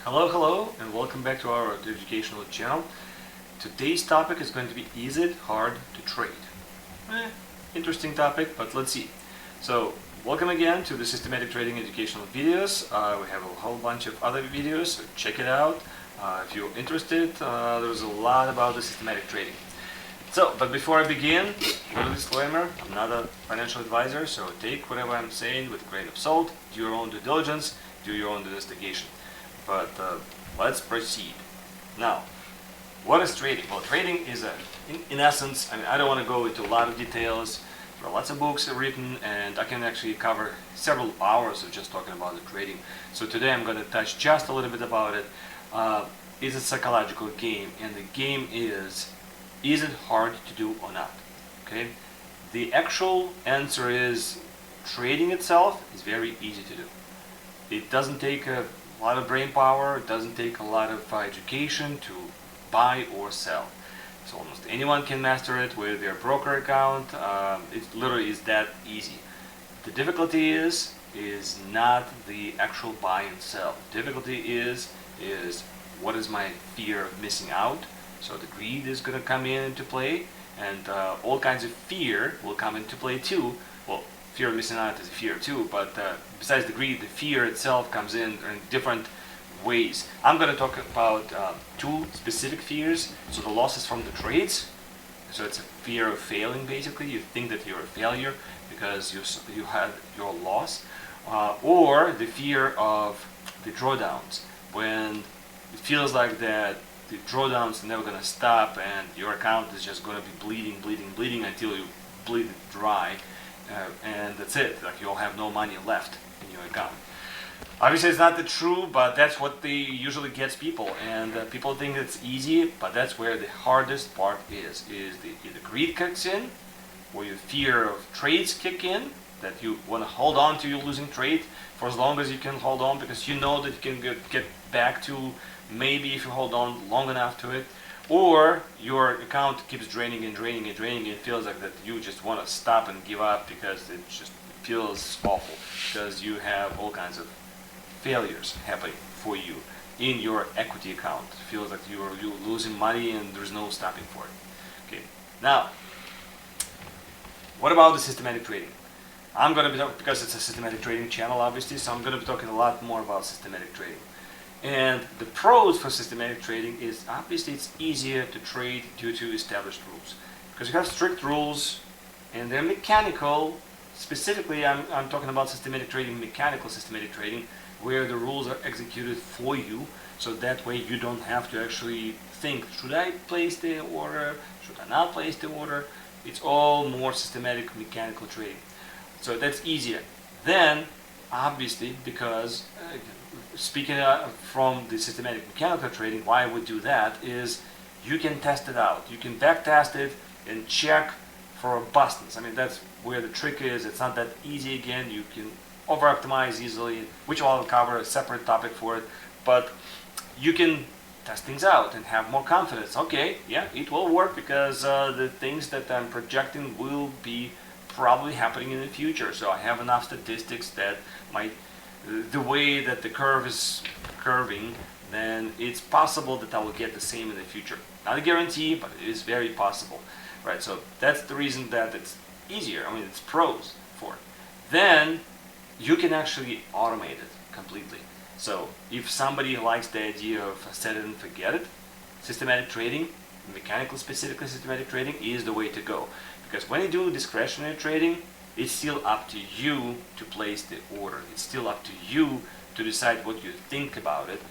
Hello, and welcome back to our educational channel. Today's topic is going to be, is it hard to trade? Interesting topic, but let's see. So, welcome again to the systematic trading educational videos. We have a whole bunch of other videos, so check it out. If you're interested, there's a lot about the systematic trading. So, but before I begin, a little disclaimer, I'm not a financial advisor, so take whatever I'm saying with a grain of salt, do your own due diligence, do your own investigation. But let's proceed. Now, what is trading? Well, trading is in essence, I don't want to go into a lot of details. There are lots of books written, and I can actually cover several hours of just talking about the trading. So today I'm going to touch just a little bit about it. It's a psychological game, and the game is it hard to do or not? Okay. The actual answer is trading itself is very easy to do. It doesn't take a lot of brain power, it doesn't take a lot of education to buy or sell. So almost anyone can master it with their broker account. It literally is that easy. The difficulty is not the actual buy and sell. The difficulty is what is my fear of missing out? So the greed is going to come into play, and all kinds of fear will come into play too. Well, fear of missing out is a fear too, but besides the greed, the fear itself comes in different ways. I'm going to talk about two specific fears. So the losses from the trades. So it's a fear of failing, basically. You think that you're a failure because you had your loss. Or the fear of the drawdowns, when it feels like that the drawdowns are never going to stop and your account is just going to be bleeding until you bleed it dry. And that's it, like you'll have no money left in your account. Obviously it's not the true, but that's what usually gets people, and people think it's easy, but that's where the hardest part is the greed kicks in, or your fear of trades kick in, that you want to hold on to your losing trade for as long as you can hold on, because you know that you can get back to, maybe if you hold on long enough to it. Or your account keeps draining and it feels like that you just want to stop and give up because it just feels awful, because you have all kinds of failures happening for you in your equity account. It feels like you're losing money and there's no stopping for it. Okay, now what about the systematic trading? I'm going to be talking, because it's a systematic trading channel obviously, so I'm going to be talking a lot more about systematic trading. And the pros for systematic trading is obviously it's easier to trade due to established rules, because you have strict rules and they're mechanical. Specifically, I'm talking about systematic trading, mechanical systematic trading, where the rules are executed for you, so that way you don't have to actually think, should I place the order, should I not place the order? It's all more systematic mechanical trading. So that's easier. Then, obviously, because speaking from the systematic mechanical trading, why I would do that is you can test it out. You can back test it and check for bustings. I mean, that's where the trick is. It's not that easy again. You can over optimize easily, which I'll cover a separate topic for it, but you can test things out and have more confidence. Okay, yeah, it will work because the things that I'm projecting will be probably happening in the future. So I have enough statistics that the way that the curve is curving, then it's possible that I will get the same in the future. Not a guarantee, but it is very possible, right? So that's the reason that it's easier. I mean, it's pros for it. Then you can actually automate it completely. So if somebody likes the idea of set it and forget it, systematic trading, mechanical specifically systematic trading, is the way to go. Because when you do discretionary trading, it's still up to you to place the order. It's still up to you to decide what you think about it.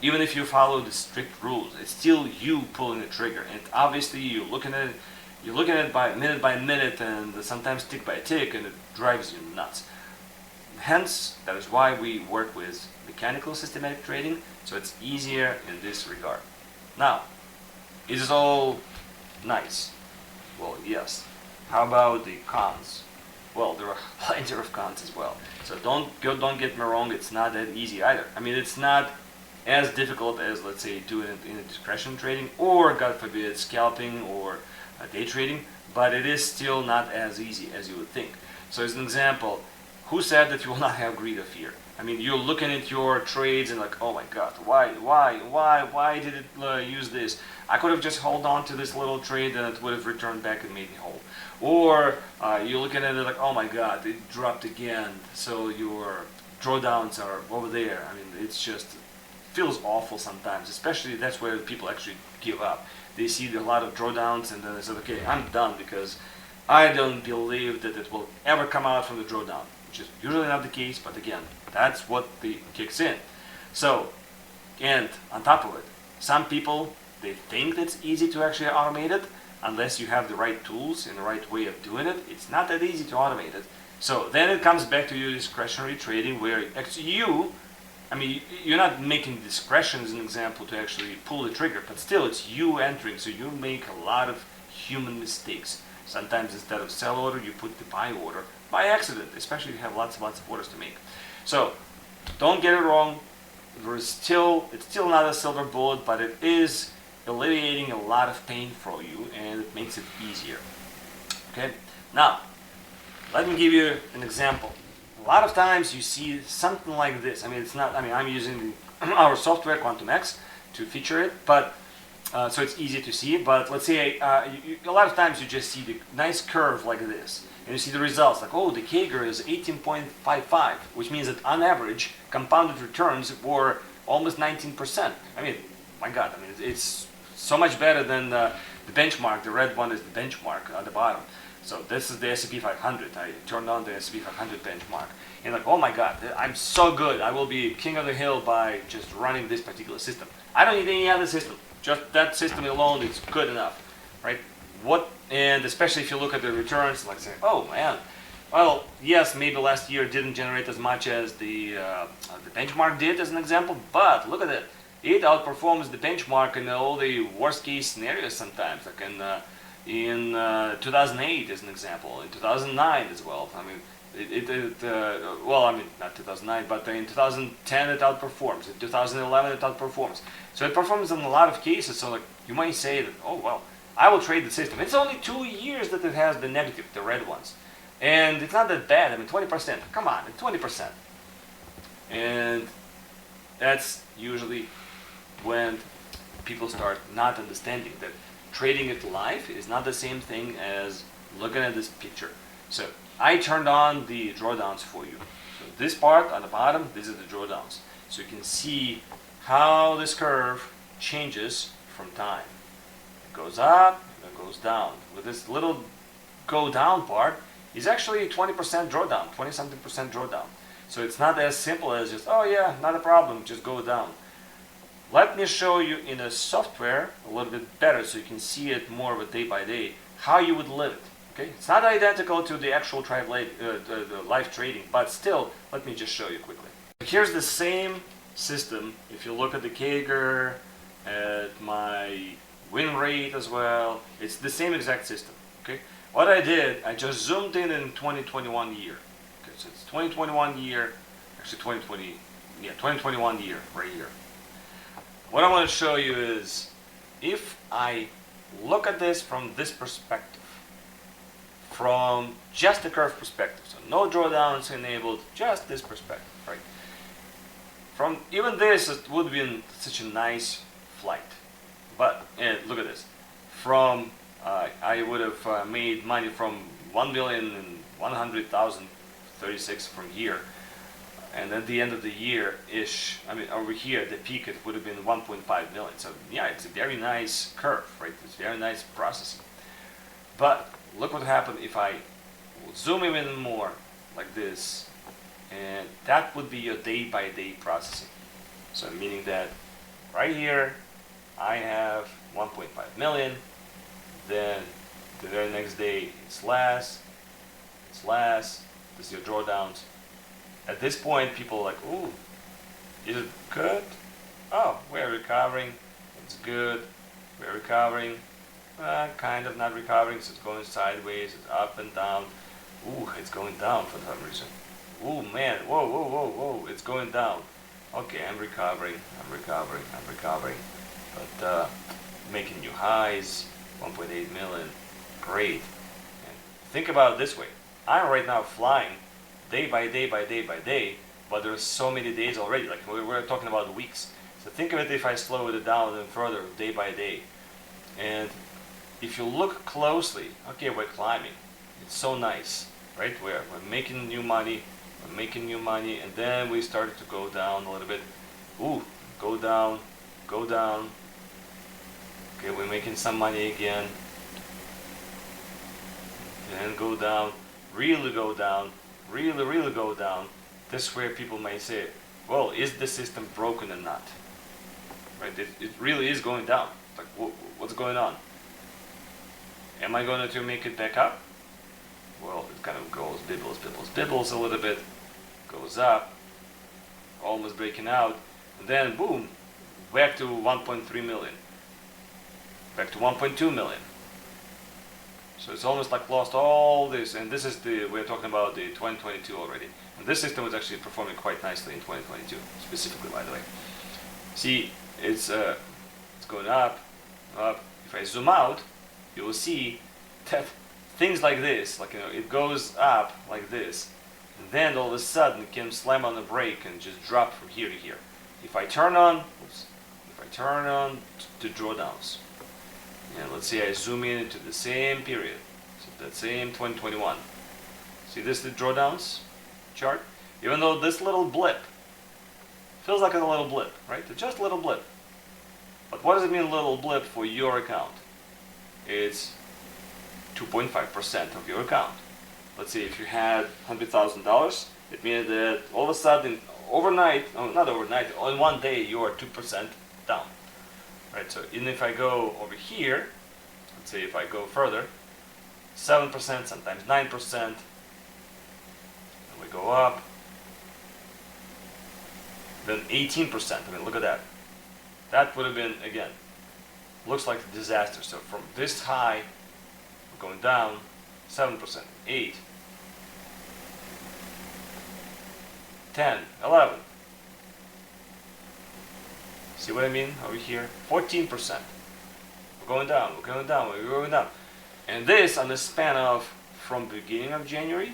Even if you follow the strict rules, it's still you pulling the trigger. And obviously you're looking at it by minute and sometimes tick by tick, and it drives you nuts. Hence, that is why we work with mechanical systematic trading, so it's easier in this regard. Now, is this all nice? Well, yes. How about the cons? Well, there are plenty of cons as well. So don't get me wrong, it's not that easy either. I mean, it's not as difficult as, let's say, doing it in a discretion trading, or, God forbid, scalping or day trading, but it is still not as easy as you would think. So as an example, who said that you will not have greed or fear? I mean, you're looking at your trades and like, oh my God, why did it use this? I could have just held on to this little trade and it would have returned back and made me whole. Or you're looking at it like, oh my God, it dropped again, so your drawdowns are over there. I mean, it's just feels awful sometimes, especially that's where people actually give up. They see a lot of drawdowns and then they say, okay, I'm done because I don't believe that it will ever come out from the drawdown, which is usually not the case, but again, that's what kicks in. So, and on top of it, some people, they think it's easy to actually automate it, unless you have the right tools and the right way of doing it. It's not that easy to automate it. So then it comes back to your discretionary trading where actually you're not making discretion as an example to actually pull the trigger, but still it's you entering, so you make a lot of human mistakes. Sometimes instead of sell order, you put the buy order by accident, especially if you have lots of orders to make. So don't get it wrong. It's still not a silver bullet, but it is alleviating a lot of pain for you and it makes it easier. Okay? Now, let me give you an example. A lot of times you see something like this. I mean, I'm using our software QuantumX to feature it, but so it's easy to see. But let's say a lot of times you just see the nice curve like this, and you see the results like, oh, the CAGR is 18.55, which means that on average compounded returns were almost 19%. I mean, my God, I mean it's so much better than the benchmark. The red one is the benchmark at the bottom. So this is the S&P 500. I turned on the S&P 500 benchmark. And like, oh my God, I'm so good. I will be king of the hill by just running this particular system. I don't need any other system. Just that system alone is good enough, right? And especially if you look at the returns, like say, oh man, well, yes, maybe last year didn't generate as much as the benchmark did as an example, but look at it. It outperforms the benchmark in all the worst case scenarios sometimes, like in 2008 as an example, in 2009 as well. I mean, not 2009, but in 2010 it outperforms. In 2011 it outperforms. So it performs in a lot of cases. So like you might say that, oh well, I will trade the system. It's only 2 years that it has the negative, the red ones, and it's not that bad. I mean, 20%. Come on, it's 20%, and that's usually when people start not understanding that trading it live is not the same thing as looking at this picture. So I turned on the drawdowns for you. So this part on the bottom, these are the drawdowns. So you can see how this curve changes from time. It goes up, it goes down. With this little go down part is actually 20% drawdown, 20-something% drawdown. So it's not as simple as just, oh yeah, not a problem, just go down. Let me show you in a software a little bit better so you can see it more of a day by day, how you would live it. Okay? It's not identical to the actual live trading, but still, let me just show you quickly. Here's the same system. If you look at the CAGR, at my win rate as well, it's the same exact system. Okay? What I did, I just zoomed in 2021 year. Okay, so it's 2021 year, actually 2021 year right here. What I want to show you is, if I look at this from this perspective, from just the curve perspective, so no drawdowns enabled, just this perspective, right? From even this, it would be such a nice flight. But look at this. From I would have made money from 1,100,036 from here. And at the end of the year-ish, I mean, over here, at the peak, it would have been 1.5 million. So yeah, it's a very nice curve, right? It's very nice processing. But look what happened if I zoom even more like this, and that would be your day-by-day processing. So meaning that right here, I have 1.5 million. Then the very next day, it's less. This is your drawdowns. At this point, people are like, ooh, is it good? Oh, we're recovering. It's good. We're recovering. Kind of not recovering, so it's going sideways. It's up and down. Ooh, it's going down for some reason. Ooh, man. Whoa. It's going down. Okay, I'm recovering. But making new highs, 1.8 million. Great. And think about it this way. I'm right now flying day by day, but but there's so many days already. Like we're talking about weeks. So think of it if I slow it down and further, day by day. And if you look closely, okay, we're climbing. It's so nice, right? We're making new money. We're making new money, and then we started to go down a little bit. Ooh, go down, go down. Okay, we're making some money again. Then go down, really go down, really go down. This is where people may say, well, is the system broken or not? Right? It really is going down. Like, what's going on? Am I going to make it back up? Well, it kind of goes bibbles a little bit, goes up, almost breaking out, and then boom, back to 1.3 million, back to 1.2 million. So it's almost like lost all this, and this is we're talking about the 2022 already. And this system was actually performing quite nicely in 2022, specifically, by the way. See, it's going up, up. If I zoom out, you will see that things like this, like, it goes up like this, and then all of a sudden it can slam on the brake and just drop from here to here. If I turn on, the drawdowns, and let's say I zoom in into the same period, so that same 2021. See this, the drawdowns chart? Even though this little blip feels like a little blip, right? It's just a little blip. But what does it mean, little blip, for your account? It's 2.5% of your account. Let's say if you had $100,000, it means that all of a sudden, overnight, not overnight, on one day you are 2% down. Right, so even if I go over here, let's say if I go further, 7%, sometimes 9%, and we go up, then 18%. I mean, look at that. That would have been, again, looks like a disaster. So from this high, we're going down 7%, 8, 10, 11. See what I mean over here? 14%. We're going down, we're going down, we're going down. And this on the span of from beginning of January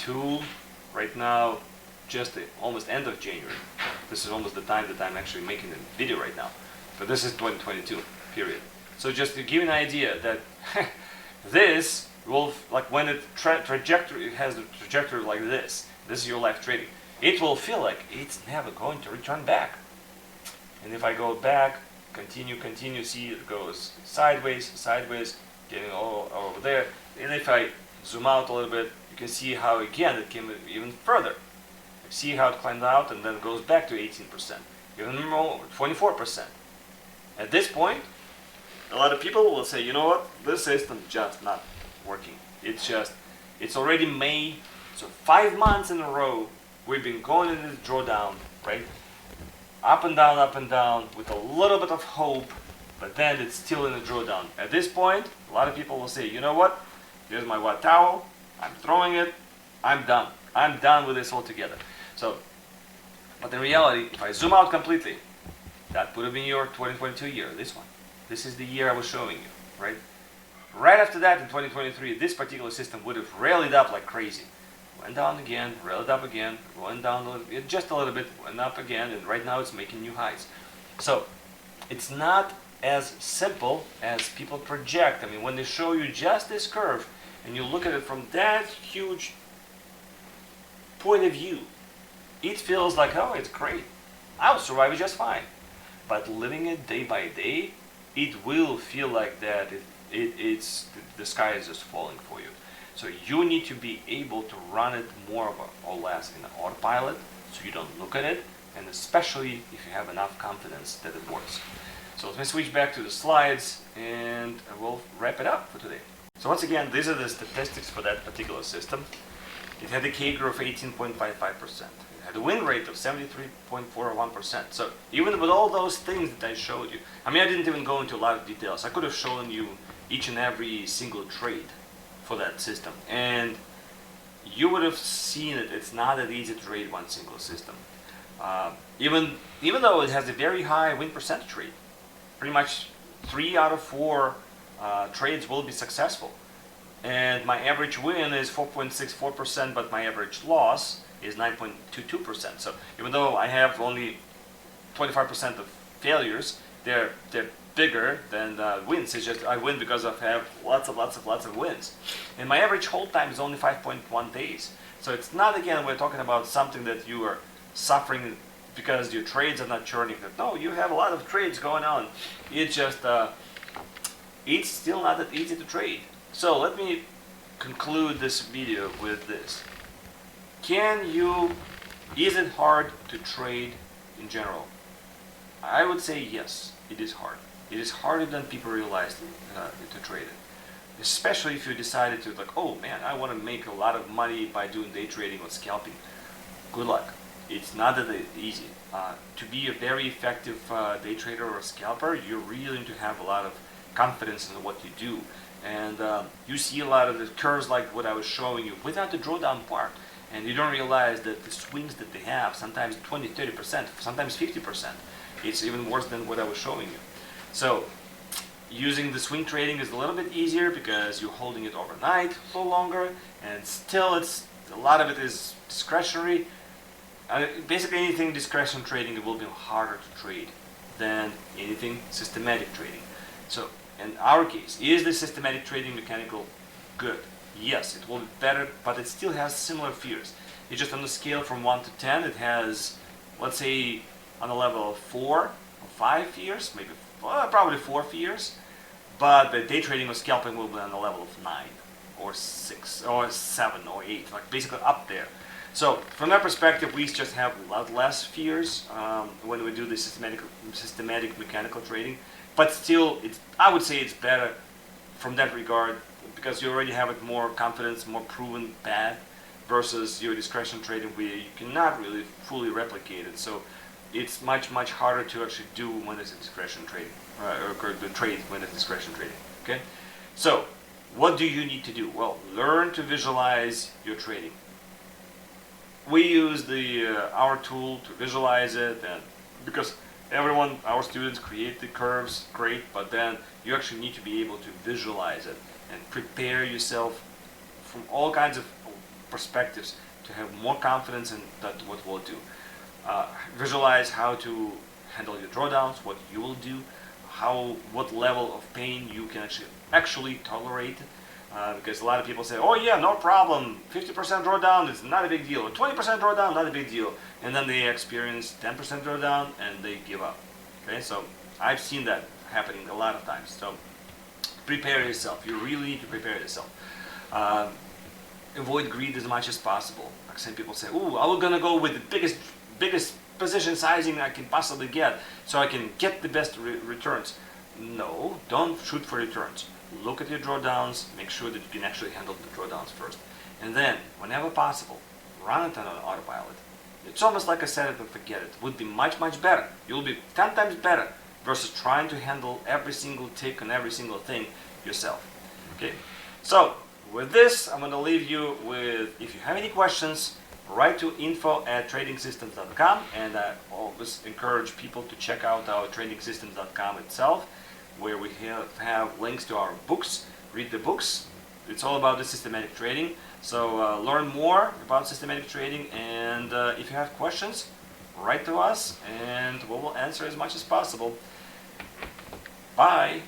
to right now, just the almost end of January. This is almost the time that I'm actually making the video right now. But this is 2022, period. So just to give you an idea that this will, like when it trajectory, it has a trajectory like this is your life trading. It will feel like it's never going to return back. And if I go back, continue, see it goes sideways, getting all over there. And if I zoom out a little bit, you can see how again it came even further. See how it climbed out and then goes back to 18%, even more, 24%. At this point, a lot of people will say, you know what, this system just not working. It's already May, so 5 months in a row we've been going in this drawdown, right? Up and down, with a little bit of hope, but then it's still in a drawdown. At this point, a lot of people will say, you know what, here's my white towel, I'm throwing it, I'm done. I'm done with this altogether. So, but in reality, if I zoom out completely, that would have been your 2022 year, this one. This is the year I was showing you, right? Right after that, in 2023, this particular system would have rallied up like crazy. Went down again, rallied up again, went down a little bit, just a little bit, went up again, and right now it's making new highs. So, it's not as simple as people project. I mean, when they show you just this curve, and you look at it from that huge point of view, it feels like, oh, it's great. I'll survive it just fine. But living it day by day, it will feel like that. It's the sky is just falling for you. So you need to be able to run it more or less in autopilot, so you don't look at it, and especially if you have enough confidence that it works. So let me switch back to the slides, and we'll wrap it up for today. So once again, these are the statistics for that particular system. It had a CAGR of 18.55%. It had a win rate of 73.41%. So even with all those things that I showed you, I mean, I didn't even go into a lot of details. I could have shown you each and every single trade for that system, and you would have seen it. It's not that easy to trade one single system. Even though it has a very high win percentage rate, pretty much 3 out of 4 trades will be successful. And my average win is 4.64%, but my average loss is 9.22%. So even though I have only 25% of failures, they're bigger than wins. It's just I win because I have lots of wins. And my average hold time is only 5.1 days. So it's not, again, we're talking about something that you are suffering because your trades are not churning. No, you have a lot of trades going on. It's just, it's still not that easy to trade. So let me conclude this video with this. Is it hard to trade in general? I would say yes, it is hard. It is harder than people realize to trade it. Especially if you decided to, like, oh man, I want to make a lot of money by doing day trading or scalping. Good luck. It's not that easy. To be a very effective day trader or scalper, you really need to have a lot of confidence in what you do. And you see a lot of the curves like what I was showing you without the drawdown part. And you don't realize that the swings that they have, sometimes 20, 30%, sometimes 50%. It's even worse than what I was showing you. So using the swing trading is a little bit easier because you're holding it overnight a little longer, and still a lot of it is discretionary. Basically anything discretion trading will be harder to trade than anything systematic trading. So in our case, is the systematic trading mechanical good? Yes, it will be better, but it still has similar fears. It's just on the scale from 1 to 10, it has, let's say, on a level of 4 or 5 fears, maybe probably 4 fears, but the day trading or scalping will be on the level of 9 or 6 or 7 or 8, like basically up there. So from that perspective, we just have a lot less fears when we do the systematic mechanical trading, but still, I would say it's better from that regard because you already have it more confidence, more proven bad, versus your discretion trading where you cannot really fully replicate it. So it's much harder to actually do when it's a discretion trading, or the trade when it's discretion trading. Okay, so what do you need to do? Well, learn to visualize your trading. We use our tool to visualize it, and because our students create the curves, great, but then you actually need to be able to visualize it and prepare yourself from all kinds of perspectives to have more confidence in what we'll do. Visualize how to handle your drawdowns, what you will do, what level of pain you can actually tolerate. Because a lot of people say, oh yeah, no problem, 50% drawdown is not a big deal, or 20% drawdown, not a big deal. And then they experience 10% drawdown and they give up. Okay, so I've seen that happening a lot of times. So prepare yourself. You really need to prepare yourself. Avoid greed as much as possible. Like some people say, oh, I'm gonna go with the biggest position sizing I can possibly get so I can get the best returns. No, don't shoot for returns. Look at your drawdowns, make sure that you can actually handle the drawdowns first. And then, whenever possible, run it on autopilot. It's almost like a set it and forget it. Would be much better. You'll be 10 times better versus trying to handle every single tick and every single thing yourself. Okay, so with this, I'm going to leave you with, if you have any questions, write to info@tradingsystems.com, and I always encourage people to check out our tradingsystems.com itself, where we have links to our books. Read the books. It's all about the systematic trading. So learn more about systematic trading, and if you have questions, write to us and we will answer as much as possible. Bye.